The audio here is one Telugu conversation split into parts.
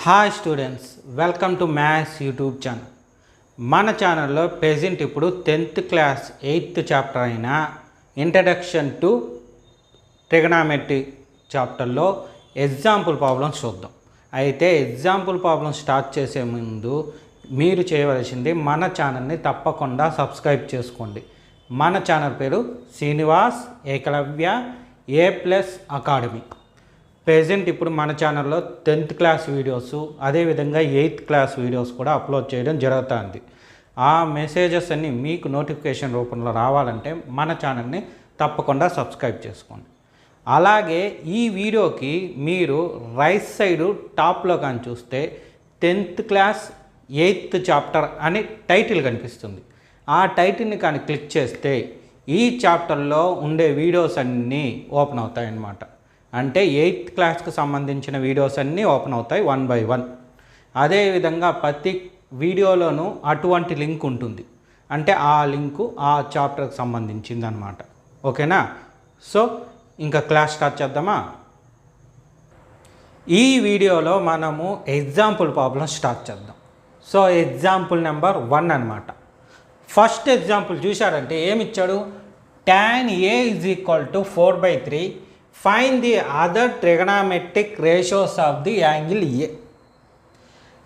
Hi students, welcome to maths YouTube channel. మన ఛానల్లో ప్రెజెంట్ ఇప్పుడు 10th క్లాస్ 8th చాప్టర్ అయిన ఇంట్రడక్షన్ టు ట్రిగనామెట్రీ చాప్టర్లో ఎగ్జాంపుల్ ప్రాబ్లమ్స్ చూద్దాం. అయితే ఎగ్జాంపుల్ ప్రాబ్లమ్స్ స్టార్ట్ చేసే ముందు మీరు చేయవలసింది మన ఛానల్ని తప్పకుండా సబ్స్క్రైబ్ చేసుకోండి. మన ఛానల్ పేరు Srinivas Ekalavya A+ academy. Present ఇప్పుడు మన ఛానల్లో 10th క్లాస్ వీడియోస్, అదేవిధంగా 8th క్లాస్ వీడియోస్ కూడా అప్లోడ్ చేయడం జరుగుతుంది. ఆ మెసేజెస్ అన్నీ మీకు నోటిఫికేషన్ రూపంలో రావాలంటే మన ఛానల్ని తప్పకుండా సబ్స్క్రైబ్ చేసుకోండి. అలాగే ఈ వీడియోకి మీరు రైట్ సైడు టాప్లో కానీ చూస్తే 10th క్లాస్ 8th చాప్టర్ అని టైటిల్ కనిపిస్తుంది. ఆ టైటిల్ని కానీ క్లిక్ చేస్తే ఈ చాప్టర్లో ఉండే వీడియోస్ అన్నీ ఓపెన్ అవుతాయి అన్నమాట. అంటే 8th క్లాస్కి సంబంధించిన వీడియోస్ అన్నీ ఓపెన్ అవుతాయి 1 by 1. అదేవిధంగా ప్రతి వీడియోలోనూ అటువంటి లింక్ ఉంటుంది. అంటే ఆ లింకు ఆ చాప్టర్కి సంబంధించింది అనమాట. ఓకేనా? సో ఇంకా క్లాస్ స్టార్ట్ చేద్దామా? ఈ వీడియోలో మనము ఎగ్జాంపుల్ ప్రాబ్లమ్ స్టార్ట్ చేద్దాం. సో ఎగ్జాంపుల్ నెంబర్ 1 అనమాట. ఫస్ట్ ఎగ్జాంపుల్ చూశారంటే ఏమిచ్చాడు? tan A = 4/3. Find the other trigonometric ratios of the angle A.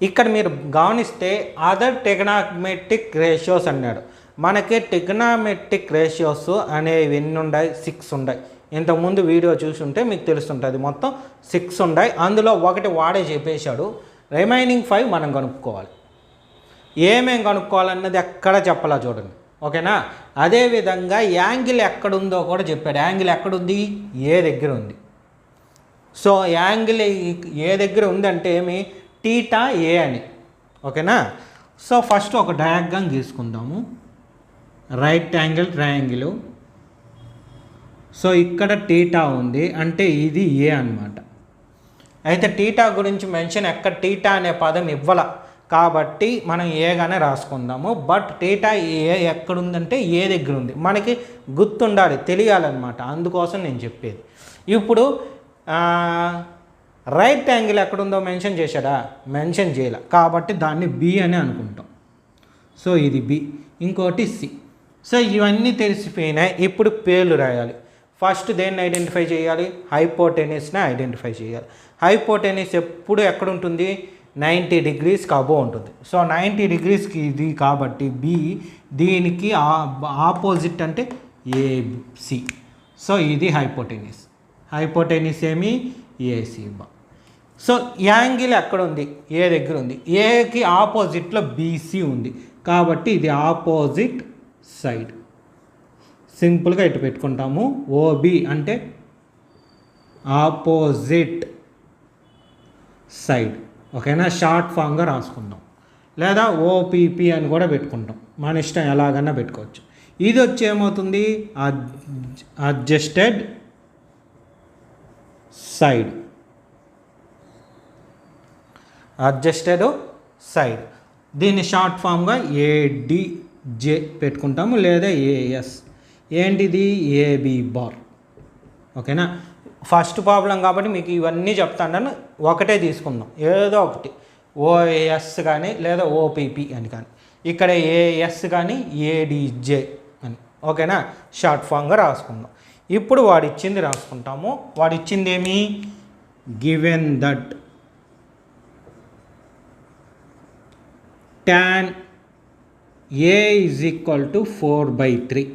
ఇక్కడ మీరు గమనిస్తే అదర్ ట్రిగనామెట్రిక్ రేషియోస్ అన్నాడు. మనకి ట్రిగనామెట్రిక్ రేషియోస్ అనేవి ఎన్ని ఉన్నాయి? 6 ఉన్నాయి. ఇంతకుముందు వీడియో చూసుంటే మీకు తెలుస్తుంటుంది. మొత్తం 6 ఉన్నాయి. అందులో ఒకటి వాడే చెప్పేశాడు. రిమైనింగ్ 5 మనం కనుక్కోవాలి. ఏమేం కనుక్కోవాలన్నది ఎక్కడ చెప్పాలా చూడండి. ఓకేనా? అదేవిధంగా యాంగిల్ ఎక్కడుందో కూడా చెప్పాడు. యాంగిల్ ఎక్కడుంది? ఏ దగ్గర ఉంది. సో యాంగిల్ ఏ దగ్గర ఉందంటే ఏమి? టీటా ఏ అని. ఓకేనా? సో ఫస్ట్ ఒక డయాగ్రామ్ గీసుకుందాము. Right angle triangle. సో ఇక్కడ టీటా ఉంది అంటే ఇది ఏ అన్నమాట. అయితే టీటా గురించి మెన్షన్ ఎక్కడ టీటా అనే పదం ఇవ్వాల కాబట్టి మనం ఏగానే రాసుకుందాము. బట్ టీటా ఏ ఎక్కడుందంటే ఏ దగ్గర ఉంది. మనకి గుర్తుండాలి, తెలియాలన్నమాట. అందుకోసం నేను చెప్పేది. ఇప్పుడు రైట్ యాంగిల్ ఎక్కడుందో మెన్షన్ చేశాడా? మెన్షన్ చేయాల కాబట్టి దాన్ని బి అని అనుకుంటాం. సో ఇది బి, ఇంకోటి సి. సో ఇవన్నీ తెలిసిపోయినాయి. ఇప్పుడు పేర్లు రాయాలి. ఫస్ట్ దేన్ని ఐడెంటిఫై చేయాలి? హైపోటెనిస్ని ఐడెంటిఫై చేయాలి. హైపోటెనిస్ ఎప్పుడు ఎక్కడ ఉంటుంది? 90 degreesకి అబోవ్ ఉంటుంది. సో 90 degreesకి ఇది కాబట్టి బి, దీనికి ఆపోజిట్ అంటే ఏసి. సో ఇది హైపోటెనిస్. హైపోటెనిస్ ఏమి? ఏసీ బా. సో యాంగిల్ ఎక్కడ ఉంది? ఏ దగ్గర ఉంది. ఏకి ఆపోజిట్లో బీసీ ఉంది కాబట్టి ఇది ఆపోజిట్ సైడ్. సింపుల్గా ఇటు పెట్టుకుంటాము. ఓబి అంటే ఆపోజిట్ సైడ్. ఓకేనా? షార్ట్ ఫామ్గా రాసుకుందాం. లేదా ఓపీపీ అని కూడా పెట్టుకుంటాం. మన ఇష్టం ఎలాగన్నా పెట్టుకోవచ్చు. ఇది వచ్చి ఏమవుతుంది? Adjusted side. Adjusted side. దీన్ని షార్ట్ ఫామ్గా ఏడిజే పెట్టుకుంటాము లేదా ఏఎస్. ఏంటిది? AB bar. ఓకేనా? ఫస్ట్ ప్రాబ్లం కాబట్టి మీకు ఇవన్నీ చెప్తాను. ఒకటే తీసుకుందాం, ఏదో ఒకటి. ఓఎస్ కానీ లేదా ఓపీపీ అని కానీ, ఇక్కడ ఏఎస్ కానీ ఏడిజే అని. ఓకేనా? షార్ట్ ఫామ్గా రాసుకుందాం. ఇప్పుడు వాడిచ్చింది రాసుకుంటాము. వాడిచ్చింది ఏమి? Given that tan A = 4/3.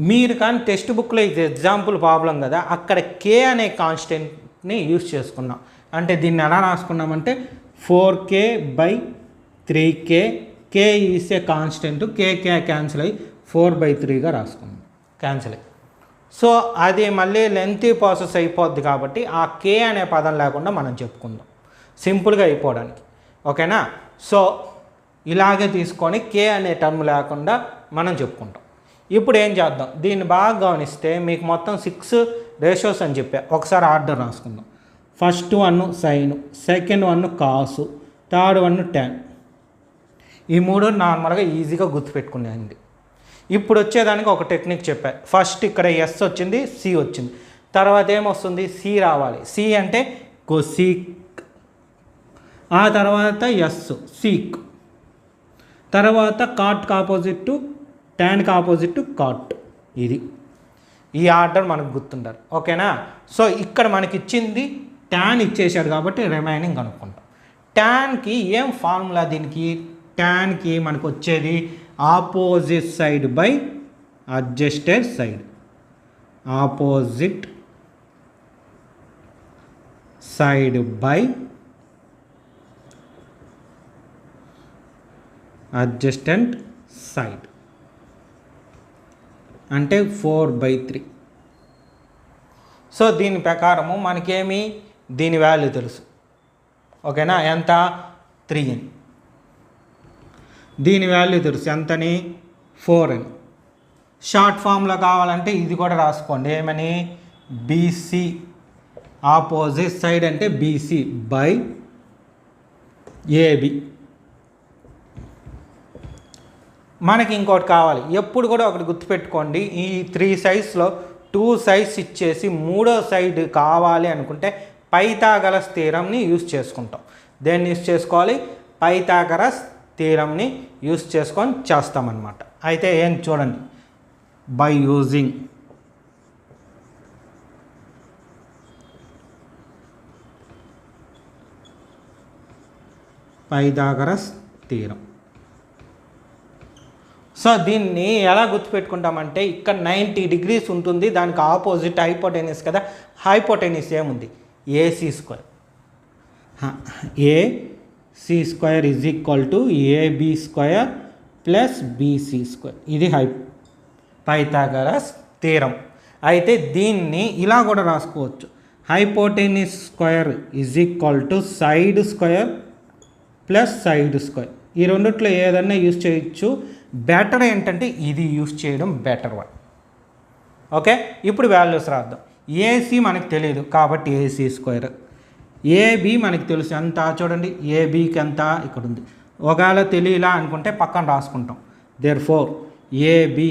మీరు కానీ టెక్స్ట్ బుక్లో ఇది ఎగ్జాంపుల్ ప్రాబ్లం కదా, అక్కడ కే అనే కాన్స్టెంట్ని యూజ్ చేసుకున్నాం. అంటే దీన్ని ఎలా రాసుకున్నామంటే 4k/3k. K is a constant. K cancel అయ్యి 4/3గా రాసుకున్నాం. క్యాన్సిల్ అయ్యి. సో అది మళ్ళీ లెంతీ ప్రాసెస్ అయిపోద్ది కాబట్టి ఆ కే అనే పదం లేకుండా మనం చెప్పుకుందాం సింపుల్గా అయిపోవడానికి. ఓకేనా? సో ఇలాగే తీసుకొని కే అనే టర్మ్ లేకుండా మనం చెప్పుకుంటాం. ఇప్పుడు ఏం చేద్దాం? దీన్ని బాగా గమనిస్తే మీకు మొత్తం 6 రేషియోస్ అని చెప్పా. ఒకసారి ఆర్డర్ రాసుకుందాం. ఫస్ట్ 1 సైను, సెకండ్ 1 కాసు, థర్డ్ 1 tan. ఈ 3 నార్మల్గా ఈజీగా గుర్తుపెట్టుకునేది. ఇప్పుడు వచ్చేదానికి ఒక టెక్నిక్ చెప్పా. ఫస్ట్ ఇక్కడ ఎస్ వచ్చింది, సి వచ్చింది. తర్వాత ఏమొస్తుంది? సి రావాలి. సి అంటే కొసిక్ ఆ తర్వాత ఎస్ సీక్, తర్వాత కాట్కి ఆపోజిట్ ట్యాన్కి ఆపోజిట్ కాట్. ఇది ఈ ఆర్డర్ మనకు గుర్తుండాలి. ఓకేనా? సో ఇక్కడ మనకి ఇచ్చింది ట్యాన్ ఇచ్చేసాడు కాబట్టి రిమైనింగ్ కనుక్కుంటాం. ట్యాన్కి ఏం ఫార్ములా? దీనికి ట్యాన్కి మనకు వచ్చేది opposite side by adjusted side. Opposite side by అడ్జస్టెంట్ side అంటే 4/3. సో దీని ప్రకారము మనకేమి దీని వాల్యూ తెలుసు. ఓకేనా? ఎంత? 3 అని. దీని వాల్యూ తెలుసు ఎంతని? 4 అని. షార్ట్ ఫామ్లో కావాలంటే ఇది కూడా రాసుకోండి. ఏమని? బీసీ ఆపోజిట్ సైడ్ అంటే బీసీ బై ఏబి. మనకి ఇంకోటి కావాలి. ఎప్పుడు కూడా ఒకటి గుర్తుపెట్టుకోండి, ఈ 3 సైడ్స్లో 2 సైడ్స్ ఇచ్చేసి 3వ సైడ్ కావాలి అనుకుంటే పైథాగరస్ థీరంని యూస్ చేసుకుంటాం. దేన్ని యూస్ చేసుకోవాలి? పైథాగరస్ థీరంని యూస్ చేసుకొని చేస్తామన్నమాట. అయితే ఏం చూడండి, by using Pythagoras theorem. So దీన్ని ఎలా గుర్తుపెట్టుకుంటామంటే ఇక్కడ 90 degrees ఉంటుంది, దానికి ఆపోజిట్ హైపోటెనిస్ కదా. హైపోటెనిస్ ఏముంది? AC square. AC square is equal to AB square plus BC square. ఇది పైథాగరస్ థీరం. అయితే దీన్ని ఇలా కూడా రాసుకోవచ్చు. Hypotenuse square is equal to side square plus side square. ఈ రెండిట్లో ఏదన్నా యూజ్ చేయొచ్చు. బెటర్ ఏంటంటే ఇది యూజ్ చేయడం బెటర్ వన్. ఓకే, ఇప్పుడు వాల్యూస్ రాద్దాం. ఏసీ మనకు తెలియదు కాబట్టి ఏసీ స్క్వేర్. ఏబి మనకు తెలుసు ఎంత? చూడండి, ఏబికి ఎంత ఇక్కడ ఉంది. ఒకవేళ తెలియలా అనుకుంటే పక్కన రాసుకుంటాం. Therefore AB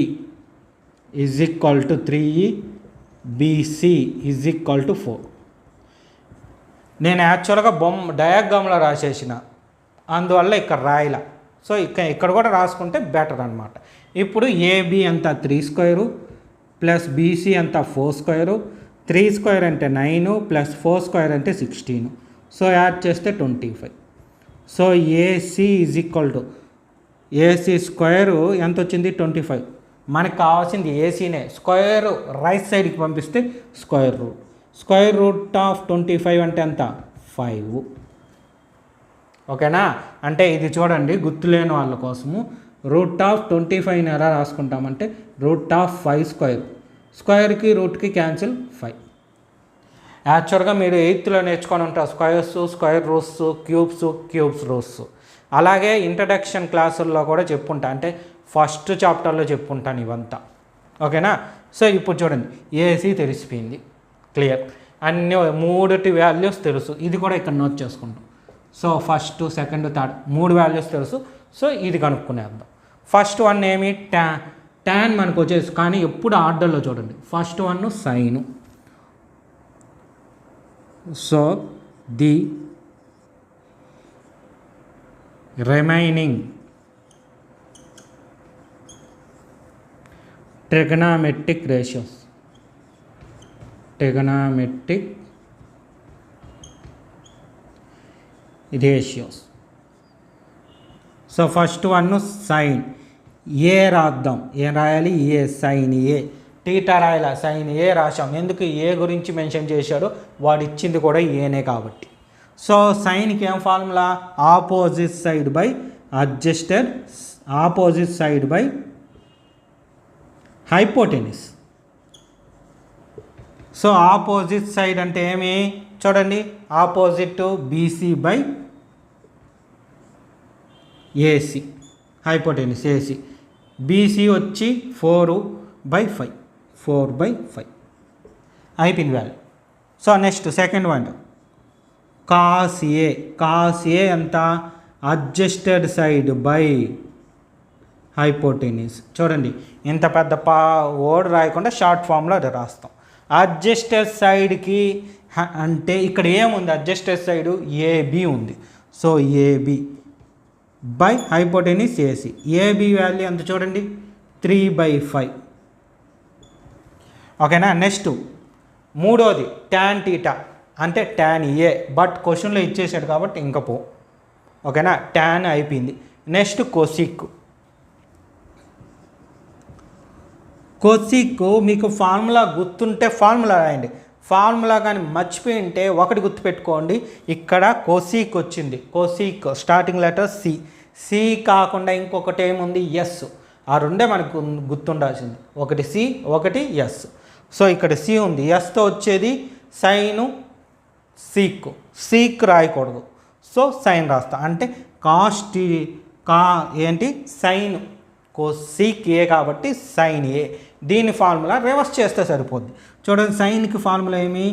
is equal to 3, BC is equal to 4. నేను యాక్చువల్గా డయాగ్రామ్లో రాసేసిన, అందువల్ల ఇక్కడ రాయలా. సో ఇక్కడ కూడా రాసుకుంటే బెటర్ అనమాట. ఇప్పుడు ఏబి అంత 3 స్క్వేరు ప్లస్ బీసీ అంత 4 స్క్వేరు. 3 స్క్వేర్ అంటే 9 ప్లస్ 4 స్క్వేర్ అంటే 16. సో యాడ్ చేస్తే 25. So AC is equal to AC square ఎంత వచ్చింది? 25. మనకు కావాల్సింది ఏసీనే. స్క్వేర్ రైట్ సైడ్కి పంపిస్తే square root. Square root of 25 అంటే ఎంత? 5. ఓకేనా? అంటే ఇది చూడండి, గుర్తులేని వాళ్ళ కోసము రూట్ ఆఫ్ 25 ఎలా రాసుకుంటామంటే రూట్ ఆఫ్ 5 స్క్వేర్. స్క్వేర్కి రూట్కి క్యాన్సిల్ 5. యాక్చువల్గా మీరు 8th నేర్చుకొని ఉంటారు squares, square roots, cubes roots. అలాగే ఇంట్రడక్షన్ క్లాసుల్లో కూడా చెప్పుంటా, అంటే ఫస్ట్ చాప్టర్లో చెప్పుంటాను ఇవంతా. ఓకేనా? సో ఇప్పుడు చూడండి, ఏసీ తెలిసిపోయింది, క్లియర్. అన్ని 3 వాల్యూస్ తెలుసు. ఇది కూడా ఇక్కడ నోట్ చేసుకుంటాం. So first, second, third 3 values తెలుసు. సో ఇది కనుక్కునేద్దాం. ఫస్ట్ వన్ ఏమి? ట్యాన్ మనకు వచ్చేసి, కానీ ఎప్పుడు ఆర్డర్లో చూడండి. First one sine. So the remaining trigonometric ratios. So first one sine. A రాద్దాం. ఏం రాయాలి? A sine A. టీటా రాయాల, సైన్ ఏ రాసాం. ఎందుకు? ఏ గురించి మెన్షన్ చేశాడు, వాడు ఇచ్చింది కూడా ఏనే కాబట్టి. సో సైన్కి ఏం formula? Opposite side by adjusted, opposite side by hypotenuse. So opposite side అంటే ఏమి? చూడండి, opposite BC by AC, hypotenuse AC. BC వచ్చి 4/5, 4/5 అయిపోయింది value. So next second one cos A. Cos A ఎంత? Adjusted side by hypotenuse. చూడండి, ఇంత పెద్ద వర్డ్ రాయకుండా షార్ట్ ఫామ్లో రాస్తాం. అడ్జస్టెడ్ సైడ్కి అంటే ఇక్కడ ఏముంది? అడ్జస్టెడ్ సైడ్ ఏబి ఉంది. So AB by hypotenuse AC. AB value ఎంత చూడండి, 3/5. ఓకేనా. నెక్స్ట్ మూడోది ట్యాన్ టీటా అంటే ట్యాన్ ఏ, బట్ క్వశ్చన్లో ఇచ్చేసాడు కాబట్టి ఇంకా పో. ఓకేనా, ట్యాన్ అయిపోయింది. నెక్స్ట్ కొసిక్. కొసిక్ మీకు ఫార్ములా గుర్తుంటే ఫార్ములా రాయండి. ఫార్ములా కానీ మర్చిపోయి ఉంటే ఒకటి గుర్తుపెట్టుకోండి, ఇక్కడ కొసిక్ వచ్చింది. Cosec starting letter C. C కాకుండా ఇంకొకటి ఏముంది, ఎస్. ఆ రెండే మనకు గుర్తుండాల్సింది, ఒకటి సి ఒకటి ఎస్. సో ఇక్కడ సి ఉంది, ఎస్తో వచ్చేది సైను సీక్. సీక్ రాయకూడదు, సో సైన్ రాస్తా. అంటే కాస్ట్ ఏంటి సైన్ కొసీక్ ఏ కాబట్టి సైన్ ఏ. దీని ఫార్ములా రివర్స్ చేస్తే సరిపోద్ది. చూడండి, సైన్కి ఫార్ములా ఏమి,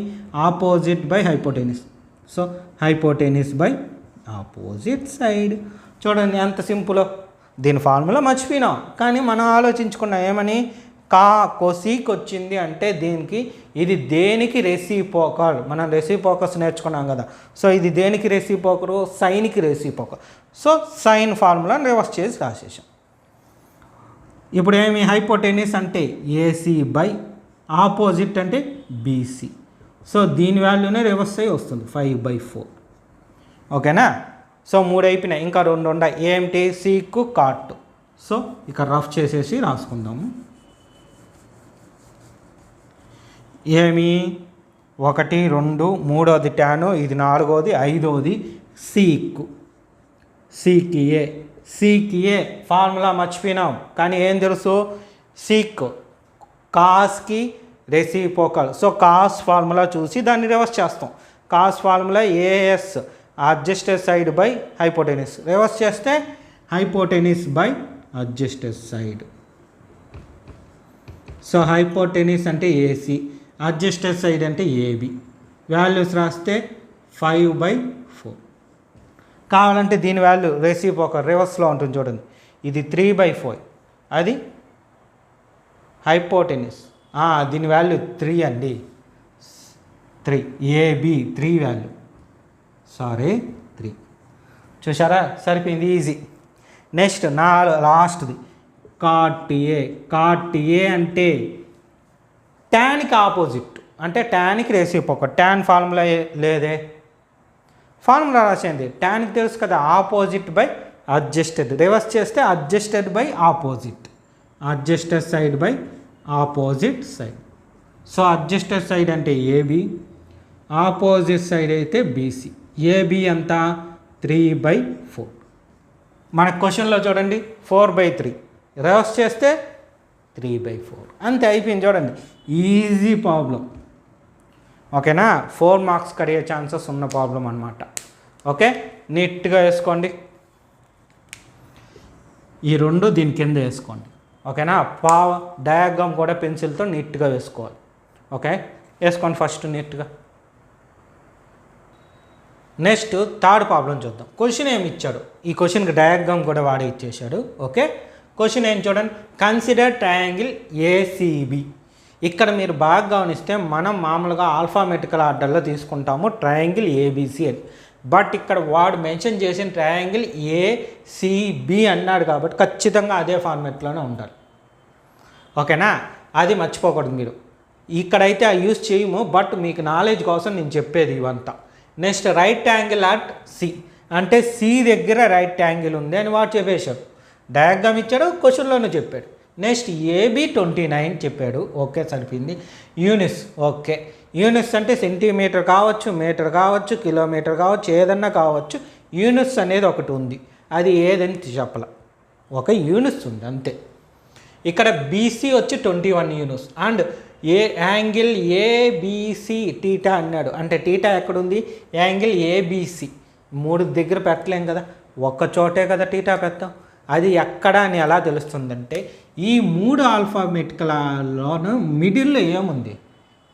opposite by hypotenuse. So hypotenuse by opposite side. చూడండి ఎంత సింపుల్. దీని ఫార్ములా మర్చిపోయినాం, కానీ మనం ఆలోచించుకున్నాం ఏమని, కొసీక్ వచ్చింది అంటే దీనికి ఇది దేనికి రెసిప్రోకల్. మనం రెసిప్రోకల్స్ నేర్చుకున్నాం కదా. సో ఇది దేనికి రెసిప్రోకల్, సైన్కి రెసిప్రోకల్. సో సైన్ ఫార్ములాని రివర్స్ చేసి రాసేసాం. ఇప్పుడు ఏమి, హైపోటెనిస్ అంటే ఏసీ బై ఆపోజిట్ అంటే బీసీ. సో దీని వాల్యూనే రివర్స్ అయ్యి వస్తుంది 5/4. ఓకేనా. సో 3 అయిపోయినాయి, ఇంకా 2 ఉన్నాయి. ఏమిటి, సీకు కాట్. సో ఇక రఫ్ చేసేసి రాసుకుందాము. ఏమి 1 2 మూడోది ట్యాను, ఇది 4వది 5వది sec. Sec A. Sec A formula మర్చిపోయినాం, కానీ ఏం తెలుసు, సీక్ కాస్కి రెసిప్రోకల్. సో కాస్ ఫార్ములా చూసి దాన్ని రివర్స్ చేస్తాం. Cos formula as adjusted side by hypotenuse. Reverse చేస్తే hypotenuse by adjusted side. So hypotenuse అంటే ఏసీ, అడ్జస్టెడ్ సైడ్ అంటే ఏబి. వాల్యూస్ రాస్తే 5/4. కావాలంటే దీని వాల్యూ రెసిప్రోకల్ రివర్స్లో ఉంటుంది చూడండి. ఇది 3/4, అది హైపోటెనిస్. దీని వాల్యూ 3 అండి, 3 ఏబి 3 వాల్యూ, సారీ 3. చూసారా, సరిపోయింది, ఈజీ. నెక్స్ట్ లాస్ట్ది కాట్ ఏ. కాట్ ఏ అంటే ట్యాన్కి ఆపోజిట్, అంటే ట్యాన్కి రెసిప్రోకల్. ట్యాన్ ఫార్ములా లేదే, ఫార్ములా రాసేయండి. ట్యాన్కి తెలుసు కదా, ఆపోజిట్ బై అడ్జస్టెడ్. రివర్స్ చేస్తే adjusted by opposite, adjusted side by opposite side. So adjusted side అంటే ఏబి, ఆపోజిట్ సైడ్ అయితే బీసీ. ఏబి అంత 3/4. మన క్వశ్చన్లో చూడండి 4/3, రివర్స్ చేస్తే 3/4. అంతే, అయిపోయింది. చూడండి, ఈజీ ప్రాబ్లం. ఓకేనా, 4 మార్క్స్ కడిగే ఛాన్సెస్ ఉన్న ప్రాబ్లం అనమాట. ఓకే, నీట్గా వేసుకోండి. ఈ 2 దీని కింద వేసుకోండి. ఓకేనా, డయాగ్రామ్ కూడా పెన్సిల్తో నీట్గా వేసుకోవాలి. ఓకే, వేసుకోండి ఫస్ట్ నీట్గా. నెక్స్ట్ థర్డ్ ప్రాబ్లం చూద్దాం. క్వశ్చన్ ఏమి ఇచ్చాడు, ఈ క్వశ్చన్కి డయాగ్రామ్ కూడా వాడే ఇచ్చేసాడు. ఓకే, క్వశ్చన్ ఏం చూడండి, కన్సిడర్ ట్రయాంగిల్ ఏసీబీ. ఇక్కడ మీరు బాగా గమనిస్తే మనం మామూలుగా ఆల్ఫాబెటికల్ ఆర్డర్లో తీసుకుంటాము ట్రయాంగిల్ ఏబీసీ అని. బట్ ఇక్కడ వాడు మెన్షన్ చేసిన ట్రయాంగిల్ ఏసీబీ అన్నాడు కాబట్టి ఖచ్చితంగా అదే ఫార్మెట్లోనే ఉండాలి. ఓకేనా, అది మర్చిపోకూడదు మీరు. ఇక్కడైతే ఆ యూజ్ చేయము, బట్ మీకు నాలెడ్జ్ కోసం నేను చెప్పేది ఇవంతా. Next right angle at C, అంటే సి దగ్గర రైట్ యాంగిల్ ఉంది అని వాడు చెప్పేశాడు. డయాగ్రామ్ ఇచ్చాడు, క్వశ్చన్లోనే చెప్పాడు. నెక్స్ట్ ఏబి 29 చెప్పాడు. ఓకే, సరిపోయింది. యూనిట్స్, ఓకే, యూనిట్స్ అంటే సెంటీమీటర్ కావచ్చు, మీటర్ కావచ్చు, కిలోమీటర్ కావచ్చు, ఏదన్నా కావచ్చు. యూనిట్స్ అనేది ఒకటి ఉంది, అది ఏదని చెప్పాల, ఒక యూనిట్స్ ఉంది అంతే. ఇక్కడ బీసీ వచ్చి 21 units. And angle ABC theta అన్నాడు, అంటే టీటా ఎక్కడుంది, యాంగిల్ ఏబీసీ. 3 దగ్గర పెట్టలేం కదా, ఒక్క చోటే కదా టీటా పెడతాం. అది ఎక్కడ అని ఎలా తెలుస్తుందంటే, ఈ 3 ఆల్ఫాబెటికల్లోనూ మిడిల్లో ఏముంది,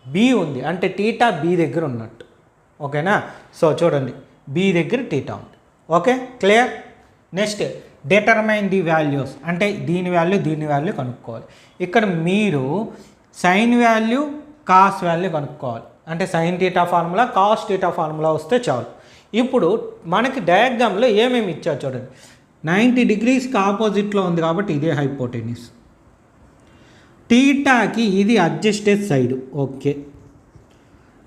బి ఉంది, అంటే టీటా బి దగ్గర ఉన్నట్టు. ఓకేనా, సో చూడండి బి దగ్గర టీటా ఉంది. Okay, clear. Next determine the values, అంటే దీని వాల్యూ కనుక్కోవాలి. ఇక్కడ మీరు సైన్ వాల్యూ కాస్ వాల్యూ కనుక్కోవాలి. అంటే sine theta formula cos theta formula వస్తే చాలు. ఇప్పుడు మనకి డయాగ్రామ్లో ఏమేమి ఇచ్చారు చూడండి. 90 డిగ్రీస్కి ఆపోజిట్లో ఉంది కాబట్టి ఇదే హైపోటెన్యూస్. టీటాకి ఇది అడ్జస్టెడ్ సైడ్, ఓకే.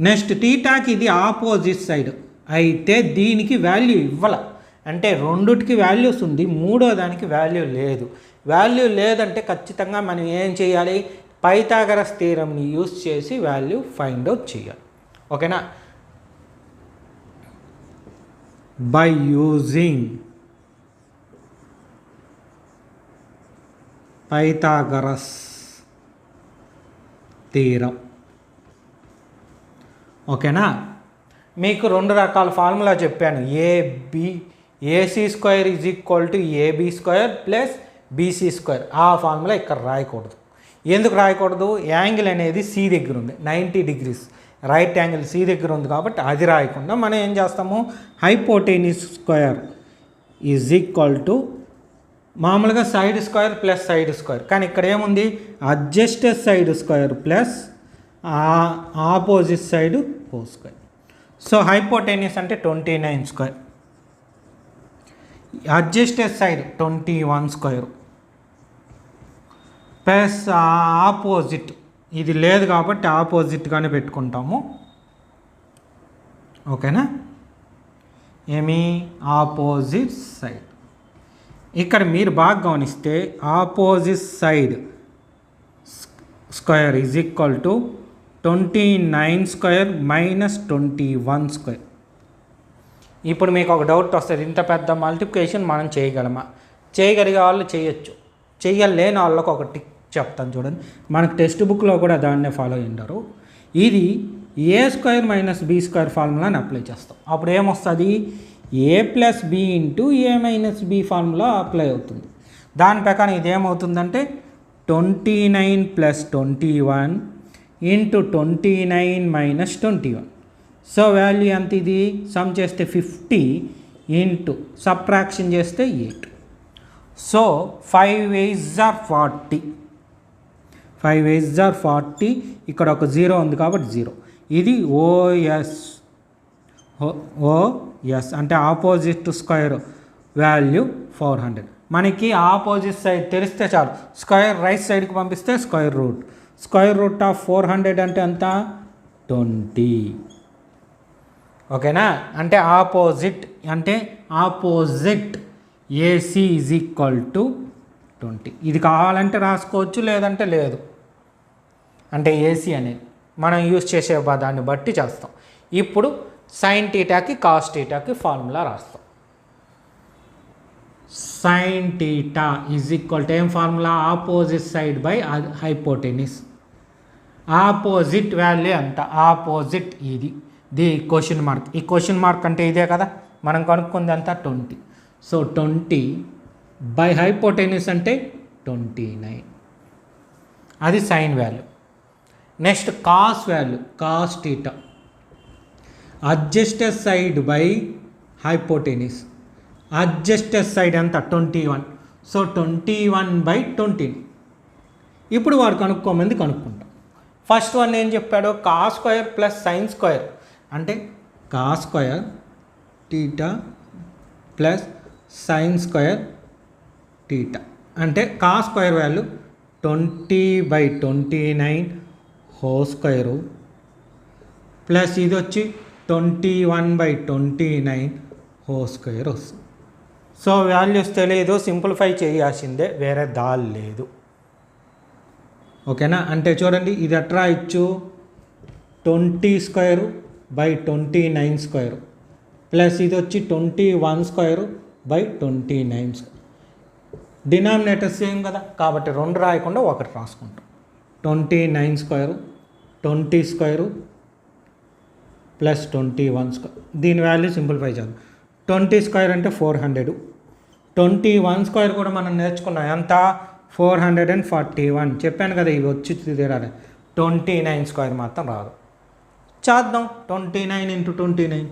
నెక్స్ట్ టీటాకి ఇది ఆపోజిట్ సైడ్, అయితే దీనికి వాల్యూ ఇవ్వాల, అంటే రెండుటికి వాల్యూస్ ఉంది, మూడో దానికి వాల్యూ లేదు. వాల్యూ లేదంటే ఖచ్చితంగా మనం ఏం చేయాలి, పైథాగరస్ థీరంని యూస్ చేసి వాల్యూ ఫైండ్ అవుట్ చేయాలి. ఓకేనా? By using Pythagoras theorem. ఓకేనా? మీకు రెండు రకాల ఫార్ములా చెప్పాను. AC square is equal to AB square plus BC square. ఆ ఫార్ములా ఇక్కడ రాయకూడదు. ఎందుకు రాయకూడదు? యాంగిల్ అనేది సి దగ్గర ఉంది, 90 డిగ్రీస్ రైట్ యాంగిల్ సి దగ్గర ఉంది కాబట్టి అది రాయకుండా మనం ఏం చేస్తాము, hypotenuse square is equal to మామూలుగా side square plus side square, కానీ ఇక్కడ ఏముంది, adjusted side square plus opposite side whole square. So hypotenuse అంటే 29 square, adjusted side 21 square plus opposite ఇది లేదు కాబట్టి ఆపోజిట్గానే పెట్టుకుంటాము. ఓకేనా? ఏమి ఆపోజిట్ సైడ్. ఇక్కడ మీరు బాగా గమనిస్తే opposite side square is equal to 29 square minus 21 square. ఇప్పుడు మీకు ఒక డౌట్ వస్తుంది, ఇంత పెద్ద మల్టిప్లికేషన్ మనం చేయగలమా? చేయగలిగే వాళ్ళు చేయొచ్చు, చేయలేని వాళ్ళకు ఒక టిక్ చెప్తాను చూడండి. మనకు టెక్స్ట్ బుక్లో కూడా దాన్నే ఫాలో అయ్యారు. ఇది A square minus B square ఫార్ములాని అప్లై చేస్తాం. అప్పుడు ఏమొస్తుంది, A plus B into A minus B formula apply అవుతుంది. దాని ప్రకారం ఇది ఏమవుతుందంటే 29 plus 21 into 29 minus 21. So value ఎంత, ఇది సమ్ చేస్తే 50 ఇంటూ సబ్ట్రాక్షన్ చేస్తే 8. So 5 8s are 40. 5 8s are 40. ఇక్కడ ఒక 0 ఉంది కాబట్టి 0. ఇది ఓఎస్ అంటే ఆపోజిట్ స్క్వేర్ వాల్యూ 400. మనకి ఆపోజిట్ సైడ్ తెలిస్తే చాలు, స్క్వేర్ రైట్ సైడ్కి పంపిస్తే స్క్వేర్ రూట్ ఆఫ్ 400 అంటే ఎంత, 20. ఓకేనా? అంటే opposite AC is equal to 20. ఇది కావాలంటే రాసుకోవచ్చు, లేదంటే లేదు. అంటే ఏసీ అనేది మనం యూజ్ చేసే దాన్ని బట్టి చేస్తాం. ఇప్పుడు సైన్ టీటాకి కాస్ టీటాకి ఫార్ములా రాస్తాం. Sine theta is equal to ఏం formula, opposite side by hypotenuse. Opposite value ఎంత, ఆపోజిట్ ఇది ది క్వశ్చన్ మార్క్. ఈ క్వశ్చన్ మార్క్ అంటే ఇదే కదా, మనం కనుక్కుంది అంతా 20. సో 20 బై హైపోటెన్యూస్ అంటే 29, అది sine value. Next cos value, cos theta adjusted side by hypotenuse. Adjusted side ఎంత, 21. So 21 by 20. ఇప్పుడు వాడు కనుక్కుంటాం. ఫస్ట్ వన్ ఏం చెప్పాడు, cos square plus sine square అంటే cos square theta plus sine square theta. అంటే cos square value 20/29 whole square plus ఇది వచ్చి 21/29 హోల్ స్క్వేర్ వస్తుంది. సో వాల్యూస్ తెలియదు, సింప్లిఫై చేయాల్సిందే, వేరే దాల్ లేదు. ఓకేనా? అంటే చూడండి ఇది ఎట్లా ఇచ్చు 20²/29² ప్లస్ ఇది వచ్చి 21²/29². డినామినేటర్ సేమ్ కదా, కాబట్టి 2 రాయకుండా 1 రాసుకుంటాం. 29² 20² ప్లస్ 21². దీని వాల్యూ సింప్లిఫై చేద్దాం. 20² అంటే 400, 21² కూడా మనం నేర్చుకున్నాం ఎంత, 441. చెప్పాను కదా ఇవి వచ్చి తీరాలి. 29² మాత్రం రాదు. చేద్దాం. 29 × 29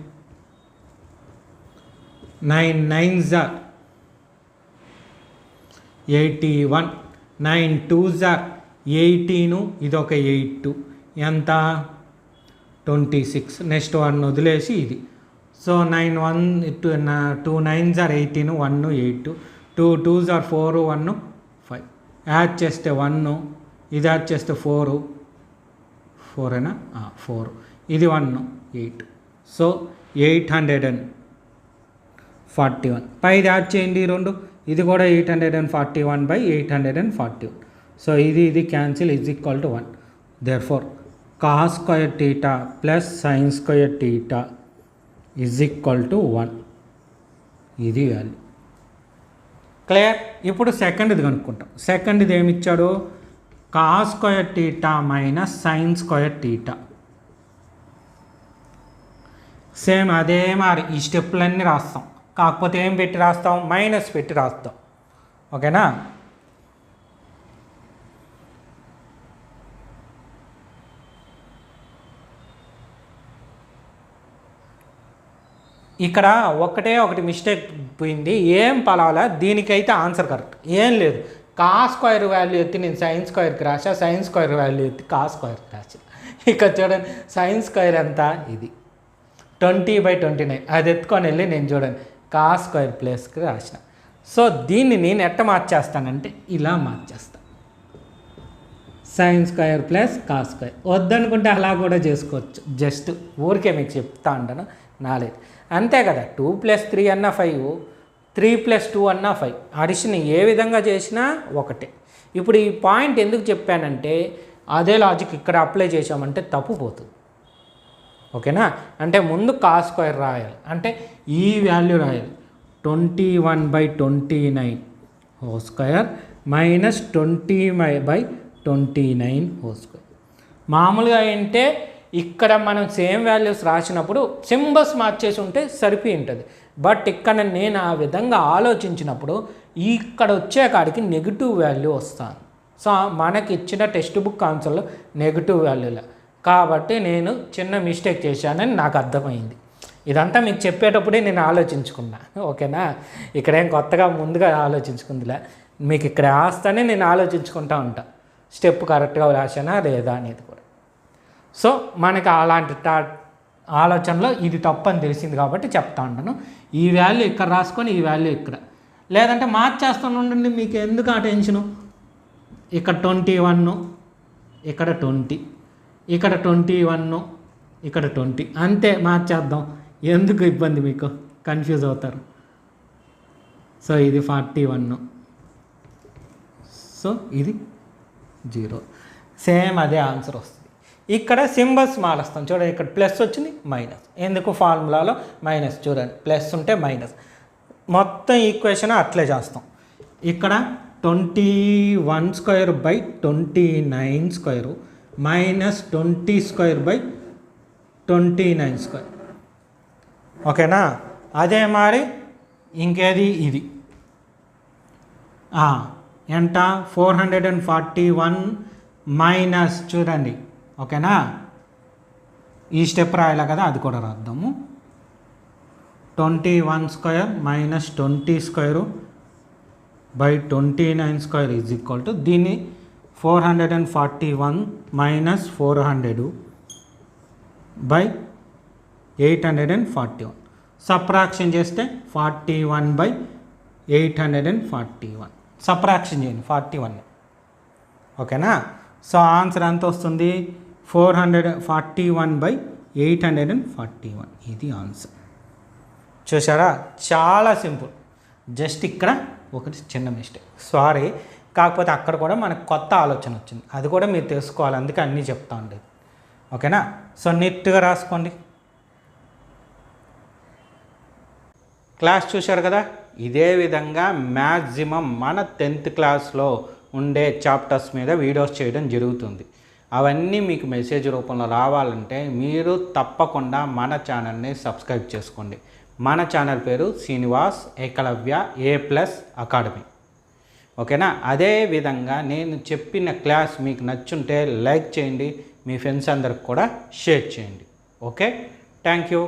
9 9s are 81, 9 2s are 18, ఇది ఒక 8 ఎంత 26. నెక్స్ట్ 1 వదిలేసి ఇది. So 9 1 2 9s are 18 1 8 2 2s are 4 1 5 add చేస్తే 1 ఇది యాడ్ చేస్తే 4 అయినా 4 ఇది 1 8 సో 841 పైది యాడ్ చేయండి రెండు ఇది కూడా 841/841 సో ఇది cancel is equal to 1 therefore cos square theta plus sin square theta is equal to 1 ఇది వాల్యూ క్లియర్. ఇప్పుడు సెకండ్ది కనుక్కుంటాం. సెకండ్ది ఏమి ఇచ్చాడు cos square theta minus sin square theta same అదే మరి ఈ స్టెప్లన్నీ రాస్తాం కాకపోతే ఏం పెట్టి రాస్తాం మైనస్ పెట్టి రాస్తాం ఓకేనా. ఇక్కడ ఒకటి మిస్టేక్ పోయింది ఏం పలాలా దీనికైతే ఆన్సర్ కరెక్ట్ ఏం లేదు. కాస్ స్క్వేర్ వాల్యూ ఎత్తి నేను సైన్ స్క్వేర్కి రాసా సైన్ స్క్వేర్ వాల్యూ ఎత్తి కాస్ స్క్వేర్కి రాసా. ఇక్కడ చూడండి సైన్ స్క్వేర్ ఎంత ఇది 20/29 అది ఎత్తుకొని వెళ్ళి నేను చూడండి కాస్ స్క్వేర్ ప్లేస్కి రాసిన. సో దీన్ని నేను ఎట్ట మార్చేస్తానంటే ఇలా మార్చేస్తాను sine square plus cos square. వద్దనుకుంటే అలా కూడా చేసుకోవచ్చు జస్ట్ ఊరికే మీకు చెప్తా ఉంటాను నాలెడ్జ్ అంతే కదా. 2 + 3 అన్నా 5 3 + 2 అన్నా 5 అడిషన్ ఏ విధంగా చేసినా ఒకటే. ఇప్పుడు ఈ పాయింట్ ఎందుకు చెప్పానంటే అదే లాజిక్ ఇక్కడ అప్లై చేసామంటే తప్పు పోతుంది ఓకేనా. అంటే ముందు కాస్ స్క్వేర్ రాయాలి అంటే ఈ వాల్యూ రాయాలి 21/29 whole square minus 20/29 whole square. మామూలుగా అంటే ఇక్కడ మనం సేమ్ వాల్యూస్ రాసినప్పుడు సింబల్స్ మార్చేసి ఉంటే సరిపోయి ఉంటుంది. బట్ ఇక్కడ నేను ఆ విధంగా ఆలోచించినప్పుడు ఇక్కడ వచ్చే కాడికి నెగిటివ్ వాల్యూ వస్తాను. సో మనకి ఇచ్చిన టెక్స్ట్ బుక్ ఆన్సర్లో నెగిటివ్ వాల్యూలే కాబట్టి నేను చిన్న మిస్టేక్ చేశానని నాకు అర్థమైంది. ఇదంతా మీకు చెప్పేటప్పుడే నేను ఆలోచించుకున్నా ఓకేనా. ఇక్కడేం కొత్తగా ముందుగా ఆలోచించుకుందిలే మీకు ఇక్కడ రాస్తానే నేను ఆలోచించుకుంటా ఉంటా స్టెప్ కరెక్ట్గా రాశానా లేదా అనేది కూడా. సో మనకి అలాంటి ఆలోచనలో ఇది తప్పు అని తెలిసింది కాబట్టి చెప్తా ఉంటాను. ఈ వాల్యూ ఇక్కడ రాసుకొని ఈ వాల్యూ ఇక్కడ లేదంటే మార్చేస్తాను ఉండండి మీకు ఎందుకు ఆ టెన్షను. ఇక్కడ 21 ఇక్కడ 20 ఇక్కడ 21 ఇక్కడ 20 అంతే మార్చేద్దాం ఎందుకు ఇబ్బంది మీకు కన్ఫ్యూజ్ అవుతారు. సో ఇది 41 సో ఇది 0 సేమ్ అదే ఆన్సర్ వస్తుంది. ఇక్కడ సింబల్స్ మారుస్తాం చూడండి ఇక్కడ ప్లస్ వచ్చింది మైనస్ ఎందుకు ఫార్ములాలో మైనస్ చూడండి ప్లస్ ఉంటే మైనస్ మొత్తం ఈక్వేషన్ అట్లే చేస్తాం. ఇక్కడ 21² మైనస్ 20² ఓకేనా. అదే మరి ఇంకేది ఇది ఎంత 441 మైనస్ చూడండి ఓకేనా. ఈ స్టెప్ రాయాలి కదా అది కూడా రాద్దాము 21² మైనస్ 20²/29² ఈజ్ ఈక్వల్ టు దీన్ని 441 మైనస్ 400/841 సబ్ట్రాక్షన్ చేస్తే 41/841 సబ్ట్రాక్షన్ చేయండి 41 ఓకేనా. సో ఆన్సర్ ఎంత వస్తుంది 441/841 ఇది ఆన్సర్. చూసారా చాలా సింపుల్ జస్ట్ ఇక్కడ ఒకటి చిన్న మిస్టేక్ సారీ కాకపోతే అక్కడ కూడా మనకు కొత్త ఆలోచన వచ్చింది అది కూడా మీరు తెలుసుకోవాలి అందుకే అన్నీ చెప్తా ఉండేది ఓకేనా. సో నీట్గా రాసుకోండి. క్లాస్ చూశారు కదా ఇదే విధంగా మ్యాక్సిమం మన 10th క్లాస్లో ఉండే చాప్టర్స్ మీద వీడియోస్ చేయడం జరుగుతుంది. అవన్నీ మీకు మెసేజ్ రూపంలో రావాలంటే మీరు తప్పకుండా మన ఛానల్ని సబ్స్క్రైబ్ చేసుకోండి. మన ఛానల్ పేరు శ్రీనివాస్ ఏకలవ్య A+ అకాడమీ ఓకేనా. అదే విధంగా నేను చెప్పిన క్లాస్ మీకు నచ్చుంటే లైక్ చేయండి మీ ఫ్రెండ్స్ అందరికి కూడా షేర్ చేయండి. Okay thank you.